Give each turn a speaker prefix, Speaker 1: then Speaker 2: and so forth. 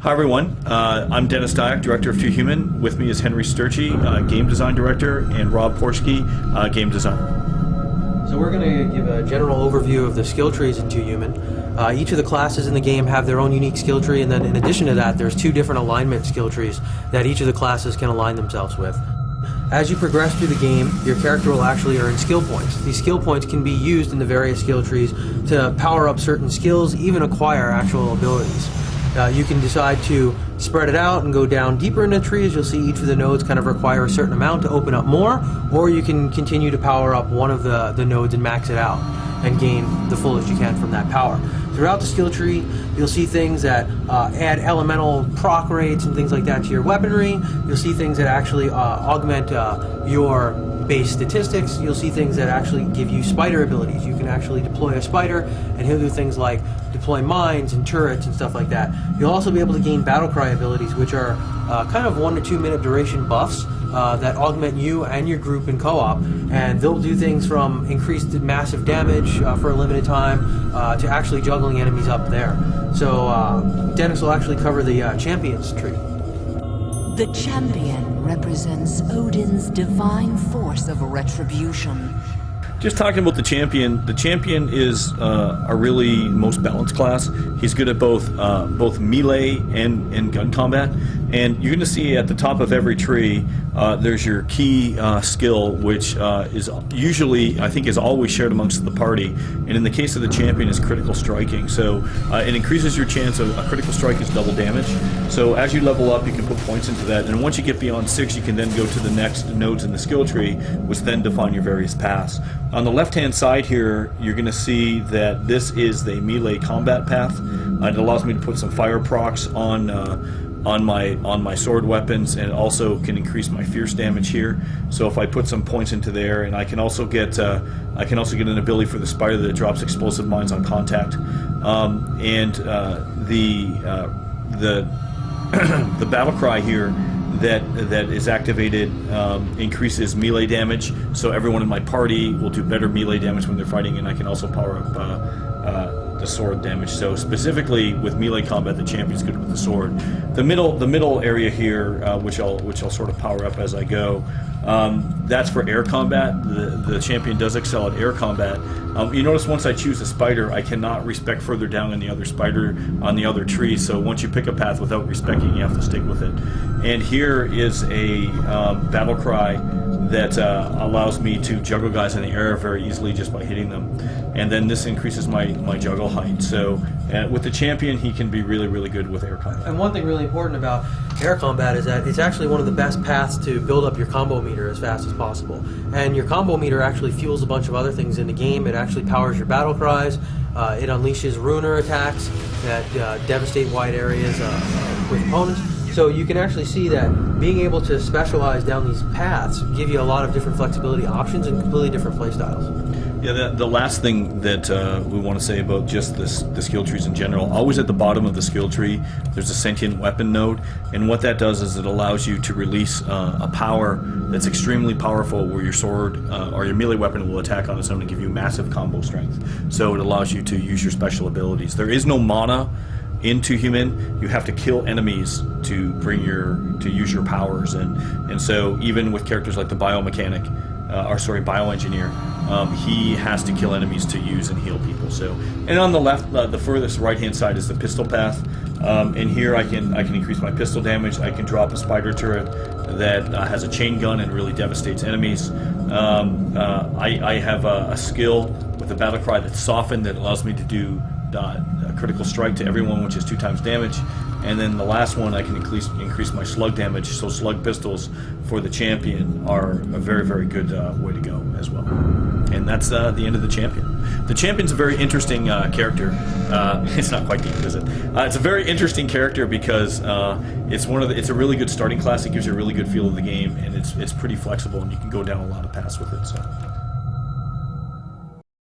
Speaker 1: Hi everyone, I'm Dennis Dyack, Director of Two Human. With me is Henry Sturchy, Game Design Director, and Rob Porsky, Game Designer.
Speaker 2: So we're going to give a general overview of the skill trees in Two Human. Each of the classes in the game have their own unique skill tree, and then in addition to that, there's two different alignment skill trees that each of the classes can align themselves with. As you progress through the game, your character will actually earn skill points. These skill points can be used in the various skill trees to power up certain skills, even acquire actual abilities. You can decide to spread it out and go down deeper into trees. You'll see each of the nodes kind of require a certain amount to open up more, or you can continue to power up one of the nodes and max it out and gain the fullest you can from that power. Throughout the skill tree, you'll see things that add elemental proc rates and things like that to your weaponry. You'll see things that actually augment your base statistics. You'll see things that actually give you spider abilities. You can actually deploy a spider and he'll do things like deploy mines and turrets and stuff like that. You'll also be able to gain battle cry abilities, which are kind of 1 to 2 minute duration buffs that augment you and your group in co-op, and they'll do things from increased massive damage for a limited time to actually juggling enemies up there. So Dennis will actually cover the champions tree.
Speaker 3: The champion represents Odin's divine force of retribution.
Speaker 1: Just talking about the champion is a really most balanced class. He's good at both melee and gun combat, and you're going to see at the top of every tree there's your key skill, which is usually, I think, is always shared amongst the party, and in the case of the champion is critical striking. So it increases your chance of a critical strike is double damage. So as you level up, you can put points into that, and once you get beyond 6, you can then go to the next nodes in the skill tree, which then define your various paths. On the left-hand side here, you're going to see that this is the melee combat path. It allows me to put some fire procs on my sword weapons, and it also can increase my fierce damage here. So if I put some points into there, and I can also get an ability for the spider that drops explosive mines on contact, and the battle cry here that is activated increases melee damage, so everyone in my party will do better melee damage when they're fighting, and I can also power up the sword damage. So specifically with melee combat, the champion's good with the sword. The middle area here, which I'll sort of power up as I go, that's for air combat. The champion does excel at air combat. You notice once I choose a spider, I cannot respec further down in the other spider on the other tree. So once you pick a path without respecing, you have to stick with it. And here is a battle cry that allows me to juggle guys in the air very easily just by hitting them. And then this increases my juggle height. So with the champion, he can be really good with air combat.
Speaker 2: And one thing really important about air combat is that it's actually one of the best paths to build up your combo meter as fast as possible. And your combo meter actually fuels a bunch of other things in the game. It actually powers your battle cries. It unleashes ruiner attacks that devastate wide areas with opponents. So you can actually see that being able to specialize down these paths give you a lot of different flexibility options and completely different playstyles.
Speaker 1: Yeah, the last thing that we want to say about just the skill trees in general, always at the bottom of the skill tree, there's a sentient weapon node, and what that does is it allows you to release a power that's extremely powerful where your sword or your melee weapon will attack on its own and give you massive combo strength. So it allows you to use your special abilities. There is no mana in Two Human. You have to kill enemies to use your powers, and so even with characters like the biomechanic, bioengineer, he has to kill enemies to use and heal people. So, and on the left, the furthest right-hand side is the pistol path, and here I can increase my pistol damage. I can drop a spider turret that has a chain gun and really devastates enemies. I have a skill with the battle cry that's softened that allows me to do a critical strike to everyone, which is 2 times damage. And then the last one, I can increase my slug damage, so slug pistols for the champion are a very good way to go as well. And that's the end of the champion. The champion's a very interesting character. It's not quite deep, is it? It's a very interesting character because it's a really good starting class. It gives you a really good feel of the game, and it's pretty flexible, and you can go down a lot of paths with it. So.